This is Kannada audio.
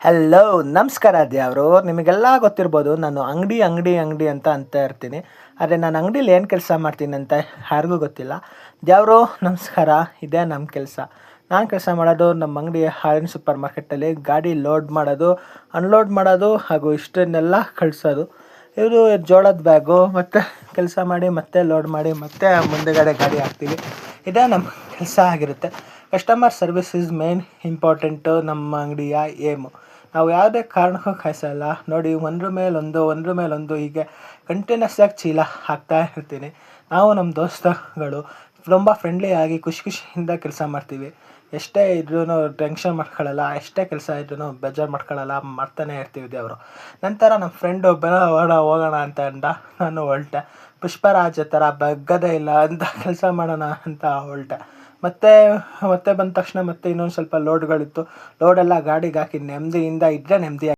ಹಲೋ ನಮಸ್ಕಾರ ದೇವರು. ನಿಮಗೆಲ್ಲ ಗೊತ್ತಿರ್ಬೋದು, ನಾನು ಅಂಗಡಿ ಅಂತ ಇರ್ತೀನಿ. ಆದರೆ ನಾನು ಅಂಗಡೀಲಿ ಏನು ಕೆಲಸ ಮಾಡ್ತೀನಿ ಅಂತ ಯಾರಿಗೂ ಗೊತ್ತಿಲ್ಲ. ದೇವರು ನಮಸ್ಕಾರ, ಇದೇ ನಮ್ಮ ಕೆಲಸ. ನಾನು ಕೆಲಸ ಮಾಡೋದು ನಮ್ಮ ಅಂಗಡಿ ಹಾಲಿನ ಸೂಪರ್ ಮಾರ್ಕೆಟಲ್ಲಿ ಗಾಡಿ ಲೋಡ್ ಮಾಡೋದು, ಅನ್ಲೋಡ್ ಮಾಡೋದು ಹಾಗೂ ಇಷ್ಟನ್ನೆಲ್ಲ ಕಳಿಸೋದು. ಇವರು ಜೋಳದ ಬ್ಯಾಗು ಮತ್ತು ಕೆಲಸ ಮಾಡಿ ಮತ್ತೆ ಲೋಡ್ ಮಾಡಿ ಮತ್ತೆ ಮುಂದೆಗಡೆ ಗಾಡಿ ಹಾಕ್ತೀವಿ. ಇದೇ ನಮ್ಮ ಕೆಲಸ ಆಗಿರುತ್ತೆ. Customer service is main important ನಮ್ಮ ಅಂಗಡಿಯ ಏಮು. ನಾವು ಯಾವುದೇ ಕಾರಣಕ್ಕೂ ಕಾಯಿಸಲ್ಲ ನೋಡಿ, ಒಂದ್ರ ಮೇಲೊಂದು ಹೀಗೆ ಕಂಟಿನ್ಯೂಸ್ ಆಗಿ ಚೀಲ ಹಾಕ್ತಾ ಇರ್ತೀನಿ. ನಾವು ನಮ್ಮ ದೋಸ್ತಗಳು ತುಂಬ ಫ್ರೆಂಡ್ಲಿಯಾಗಿ ಖುಷಿಯಿಂದ ಕೆಲಸ ಮಾಡ್ತೀವಿ. ಎಷ್ಟೇ ಇದ್ರೂ ಟೆನ್ಷನ್ ಮಾಡ್ಕೊಳ್ಳಲ್ಲ, ಎಷ್ಟೇ ಕೆಲಸ ಇದ್ರೂ ಬೇಜಾರು ಮಾಡ್ಕೊಳ್ಳಲ್ಲ, ಮಾಡ್ತಾನೆ ಇರ್ತೀವಿ ದೇವರು. ನಂತರ ನಮ್ಮ ಫ್ರೆಂಡ್ ಒಬ್ಬ ಹೋಗೋಣ ಅಂತ ಅಂದ. ನಾನು ಹೊರಟೆ. ಪುಷ್ಪರಾಜ ಥರ ಬಗ್ಗದೇ ಇಲ್ಲ ಅಂತ ಕೆಲಸ ಮಾಡೋಣ ಅಂತ ಹೊರಟೆ. ಮತ್ತೆ ಬಂದ ತಕ್ಷಣ ಮತ್ತೆ ಇನ್ನೊಂದು ಸ್ವಲ್ಪ ಲೋಡ್ಗಳಿತ್ತು. ಲೋಡೆಲ್ಲ ಗಾಡಿಗೆ ಹಾಕಿ ನೆಮ್ಮದಿಯಿಂದ ಇದ್ದರೆ ನೆಮ್ಮದಿ.